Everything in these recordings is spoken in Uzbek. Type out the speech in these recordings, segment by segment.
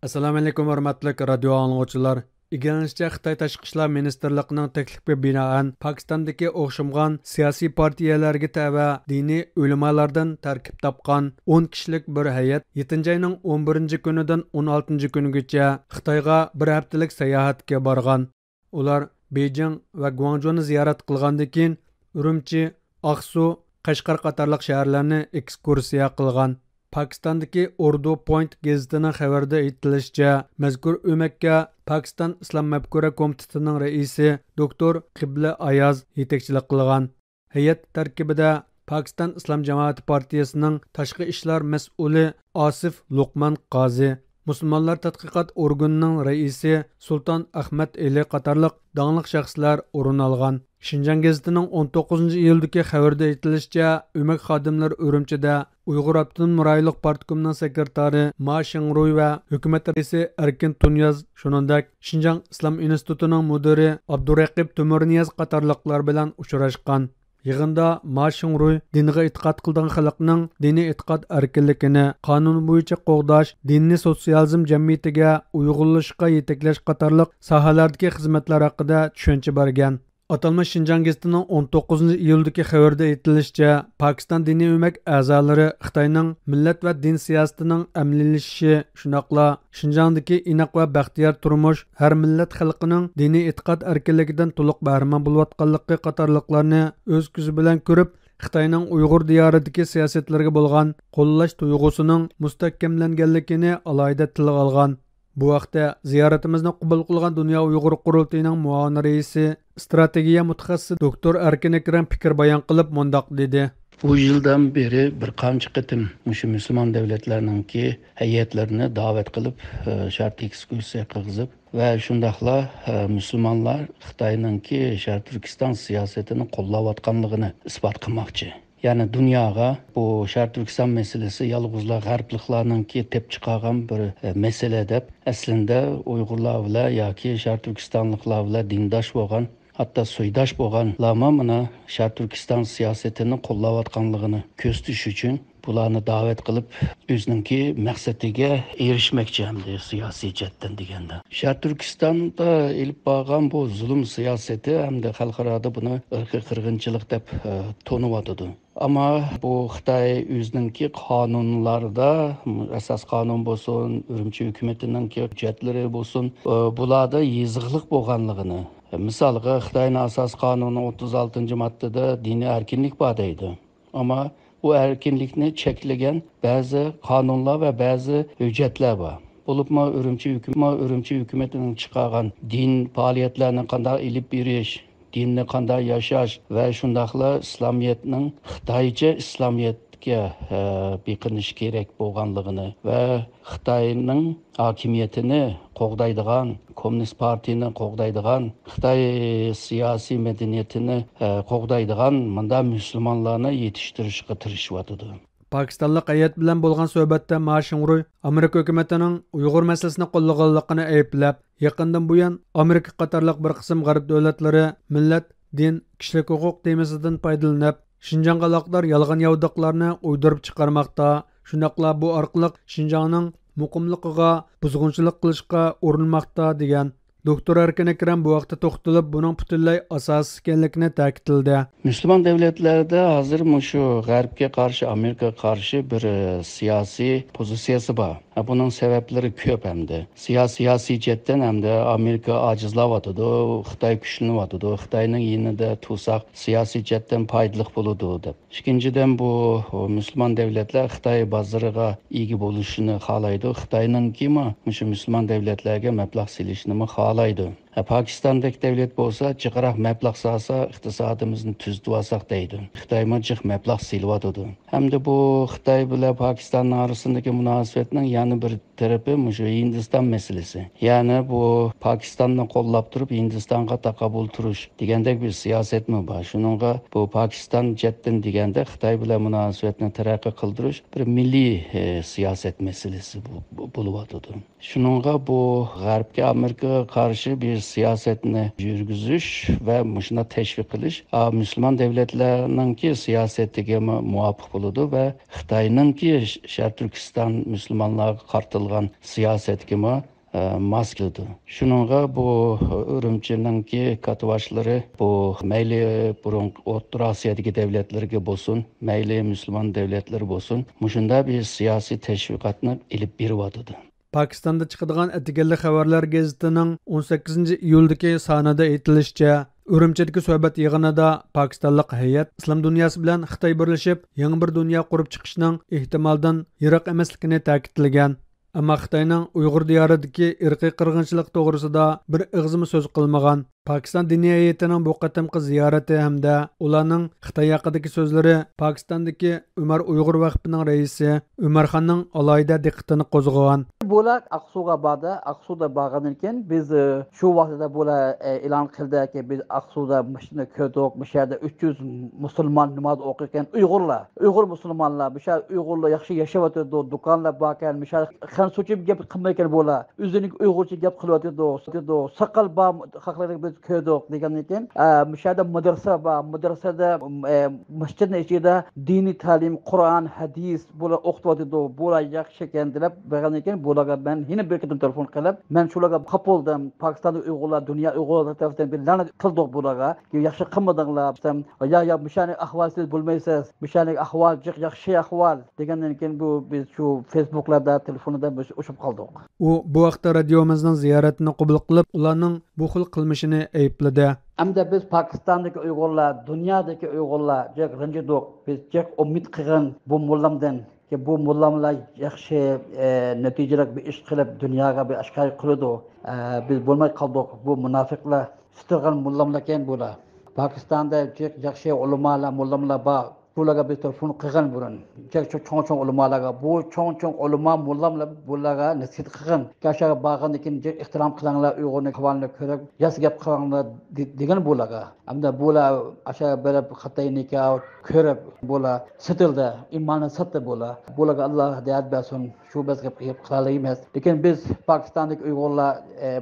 Assalamu alaykum hurmatli radio anglag'uvchilar. İlgilenişçe Xitay Tashqi ishlar ministrligining taklifiga binoan Pokistondagi o'xshamgan siyosiy partiyalarga tava diniy ulamolardan tarkib topgan 10 kishilik bir hay'at 7 oyning 11 kunidan 16 kunigacha Xitoyga bir haftalik sayohatga borgan. Ular Beijing va Guangzhouni ziyorat qilgandan keyin Urumchi, Aqsu, Qashqar qatorliq shaharlarni ekskursiya qilgan. Pokistondagi Urdu Point gazetining xabarida aytilishicha, mazkur o'makka Pokiston Islom mafkura komitetining raisi doktor Qibla Ayaz yetakchilik qilgan. Hay'at tarkibida Pokiston Islom jamoati partiyasining tashqi ishlar mas'uli Asif Luqman Qozi, Musulmonlar tadqiqot organining raisi Sulton Ahmad Ali qatorliq danglik shaxslar o'rin olgan. Şinjan gazetining 19 iyuldagi xabarda aytilishicha, o'mak xodimlar Urumchida Uyg'ur Abdunum Rayonlik partkomining sekretari Ma Shingruy va hukumat raisi Erkin Tunyaz, shuningdek Şinjan Islom institutining mudiri Abduraqib Timurniyaz qatorliqlar bilan uchrashgan. Yig'inda Ma Shingruy dinga e'tiqod qilgan xalqning diniy e'tiqod erkinligini qonun bo'yicha qo'g'dash, dinni sotsializm jamiyatiga uyg'unlashga yetaklash qatorliq sohalardagi xizmatlar haqida tushuncha bergan. Atalmış Şinjan gazetining 19 iyuldagi xabarda aytilishicha, Pokiston diniy o'mak a'zolari Xitoyning millat va din siyosatining amlilashishi, shunaqla Şinjandagi inoq va baxtiyor turmush har millat xalqining diniy e'tiqod erkinligidan to'liq bahramand bo'layotganligi qatorliqlarni o'z ko'zi bilan ko'rib, Xitoyning Uyg'ur diyoridagi siyosatlarga bo'lgan qo'llash tuyg'usining mustahkamlanganligini alohida tilga olgan. Bu vaqtda ziyoratimizni qabul qilgan Dunyo Uyg'ur qurultayining muavin raisi, strategiya mutaxassisi doktor Erkin Akram fikr bayon qilib mundoq dedi. Bu yıldan beri bir qancha qitim mushu musulmon davlatlarninki heyetlerini davet qilib, shart ekskursiya qilgizib va shundaqla musulmonlar Xitoyninki Sharq Turkiston siyosatini qo'llayotganligini isbot qilmoqchi. Yani dünyaya bu Şarkı Türkistan meselesi yalğızlar Garplıklarınki tep çıkargan bir mesele dep aslında Uygurlar bile yoki Şarkı Türkistanlıklar bile dindaş bo'lgan, hatta soydaş bo'lgan lama mana Şarkı Türkistan siyasetini qo'llayotganligini ko'rsatish uchun bularni davet qilib o'zininki maqsadiga erishmoqchi hamda siyosiy jihatdan deganda. Sharq Turkistonda ilib borgan bu zulm siyosati hamda xalqaro buni irqiy qirg'inchilik deb to'niyotdi. Ama bu Xitoy o'zininki qonunlarda, asas qonun bo'lsin, Urumchi hukumatininki hujjatlari bo'lsin, bularda yeziqlik bo'lganligini, misolga Xitoyning asas qonuni 36-moddada diniy erkinlik bor deydi. Ama bu erkinlikni cheklagan ba'zi qonunlar va ba'zi hujjatlar bor. Bo'libmi Urumchi hukumatining chiqargan din faoliyatlarini qanday ilib berish, dinni qanday yashash va shundaqla İslamiyetning Xitoycha İslamiyetga beqinish kerak bo'lganligini va Xitoyning hokimiyatini qo'g'daydigan, Kommunist partiyani qo'g'daydigan, Xitoy siyosiy madaniyatini qo'g'daydigan munda musulmonlarni yetishtirishga tirishyapti. Pokistonlik hay'at bilan bo'lgan suhbatda Ma Shingruy Amerika hukumatining Uyg'ur masalasini qo'llaganligini ayblab, yaqindan buyon Amerika qatorliq bir qism g'arb davlatlari millat, din, kishilik huquq temasidan foydalanib, Şinjanga aloqador yolg'on yovdiqlarni uydirib chiqarmoqda, shunaqla bu orqali Şinjangning muqimligiga buzg'unchilik qilishga urinmoqda degan. Doktor Erkin Akram bu vaqtda to'xtalib, buning butunlay asossiz ekanligini ta'kidladi. Müslüman devletlarda hazır şu G'arbga qarshi, Amerika qarshi bir siyosiy pozitsiyasi bor. Bunun sebepleri ko'p hamda. Siyosiy jihatdan hamda Amerika ajizlayotdi, Xitoy kuchlanayotdi, Xitoyning yanida tursaq siyosiy jihatdan foydali bo'ladi deb. Ikkinchidan bu musulmon davlatlar Xitoy bozoriga ega bo'lishini xohlaydi. Xitoyninki shu musulmon davlatlarga mablag' silishni xohlaydi. Pokistondagi davlat bo'lsa, jiqroq mablag' solsa iqtisodimizni tuzib olsak deydi. Xitoy jiq mablag' silyotdi. Hamda bu Xitoy bilan Pokiston orasındagi munosabatning yana bir tarafi shu Hindiston masalasi. Ya'ni bu Pokistonni qo'llab turib Hindistonga taqabul turish degandek bir siyosatmi bor. Shuningga bu Pokiston jihatdan deganda Xitoy bilan munosabatni taraqqiy qildirish bir milliy siyosat masalasi bo'lyapti. Shuningga bu G'arbga Amerikaga qarshi bir siyasetini yürgüzüş ve muşuna teşvik kılış Müslüman devletlerinki siyasetiga muvafiq buludu ve Xitayninki Şarkı Türkistan Müslümanlığa kartılgan siyasetga mos keldi. Şununla bu Ürümçininki katavaşları bu meyli burun O'rta Asiyadagi devletlerge bolsun, meyli Müslüman devletleri bolsun, muşunda bir siyasi teşvikatni ilip beriyotdi. Pakistonda chiqadigan Atigelli xabarlar gazetining 18 iyuldagi sonida aytilishicha, Urumchidagi suhbat yig'inida Pokistonlik hay'at islom dunyosi bilan Xitoy birlashib, yangi bir dunyo qurib chiqishning ehtimoldan yiroq emasligini ta'kidlagan. Ammo Xitoyning Uyg'ur diyoridagi irqiy qirg'inchilik to'g'risida bir ig'zimi so'z qilmagan. Pakiston diniy hay'atining bu qatimqi ziyorati hamda ularning Xitoy haqidagi so'zlari Pokistondagi Umar Uyg'ur vaqfining raisi Umarxonning alohida diqqatini qo'zg'agan. Bular Aqsuga bordi. Aqsuda borgandan keyin biz shu vaqtda bular e'lon qildiki, biz Aqsuda mashina ko'rdik. Bu yerda 300 musulmon namoz o'qiyotgan Uyg'ur musulmonlar, bu yerda Uyg'urlar yaxshi yashayotdi, do'konlar bor ekan, bu yerda xansuchi gap qilmayotgan bular. O'zining Uyg'urcha gap qilyotdi, saqal bor haqlarida biz ko'rdik degandan keyin bu yerda madrasa bor. Madrasada masjidning ichida diniy ta'lim, Qur'on, hadis bular o'qityotdi. Bular yaxshi ekan deb bergandan keyin bularga ben yine bir kedim telefon qilib, men shularga xafa bo'ldim. Pokistonda Uyg'urlar, dunyo Uyg'urlar tarafidan bir la'nat qildik bularga. Yaxshi qilmadinglar. Ya mishani ahvol siz bilmaysiz. Mishani ahvol yaxshi ahvol degandan keyin biz shu Facebooklarda, telefonda biz o'shib qoldik. Bu vaqtda radiomizning ziyoratini qabul qilib, ularning bu xil qilmishini aybladi. Hamda biz Pokistondagi Uyg'urlar, dunyodagi Uyg'urlar ranjidik. Biz umid qilgan bu mullamdan ki bu mullamlar yaxshi natijalar bir ish qilib dunyoga bir ashkor qiladi. Biz bo'lmay qoldik. Bu munofiqlar sitirgan mullamlar ekan bular. Pokistonda yaxshi ulamolar, mullamlar bor. Bularga bir telefon qilgan burun. Cho'ng ulamolarga, bu cho'ng ulamo mullamlar bularga nasihat qilgan. Kashaga borgandan keyin ehtirom qilinglar, Uyg'urning ahvolini ko'rib, yaxshi gap qilinglar degan bularga. Hamda bular asha berib Xitoynika ko'rib bular sitildi, iymonni satdi bular. Bularga Alloh hidayat bersin. Shu bizga qilib qilalaymiz. Lekin biz Pokistondagi Uyg'urlar,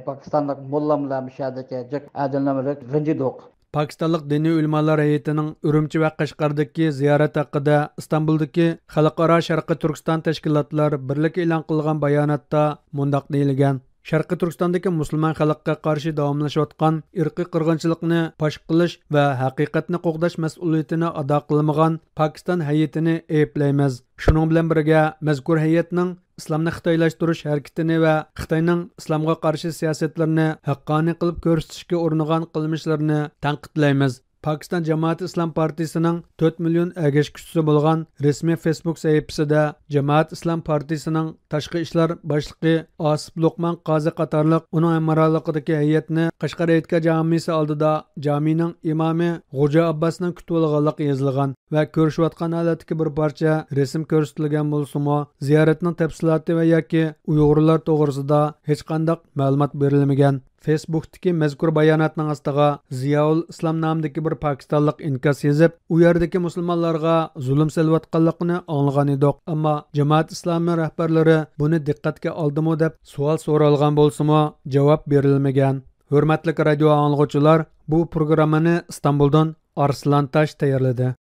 Pokistonlik mullamlar mishadagi adillarni ranjidik. Pakistonlik diniy ulamolar hay'atining Urumchi va Qashqardagi ziyorat haqida Istanbuldagi Xalqaro Sharqiy Turkiston tashkilotlari birligi e'lon qilgan bayonotda mundaq deyilgan. Sharqiy Turkistondagi musulmon xalqqa qarshi davomlashayotgan irqiy qirg'inchilikni fosh qilish va haqiqatni qo'g'dash mas'uliyatini ado qilmagan Pokiston hay'atini ayblaymiz. Shuning bilan birga mazkur hay'atning islomni xitoylashtirish harakatini va Xitoyning islomga qarshi siyosatlarini haqqoniy qilib ko'rsatishga uringan qilmishlarini tanqidlaymiz. Pakiston Jamoat Islom partiyasining 4 million agashkuchisi bo'lgan rasmiy Facebook sahifasida Jamoat Islom partiyasining tashqi ishlar boshlig'i Osip Luqman Qozi qatorliq uning amraligidagi hay'atni Qashqar Aytga jamiyasi oldida jamining imomi G'o'ja Abbosning kutib olganligi yozilgan va ko'rishayotgan holatdagi bir parcha rasm ko'rsatilgan bo'lsa-mu, ziyoratning tafsiloti va yoki Uyg'urlar to'g'risida hech qanday ma'lumot berilmagan. Facebook'dagi mazkur bayonotning ostiga Ziyoul Islom nomidagi bir pokistonlik inkas yozib, u yerdagi musulmonlarga zulm silayotganligini anglagan edik. Ammo jamoat islomi rahbarlari buni diqqatga oldimi deb savol so'ralgan bo'lsa-mu, javob berilmagan. Hurmatli radio anglovchilar, bu programmani Istanbuldan Arslan Tash tayyorladi.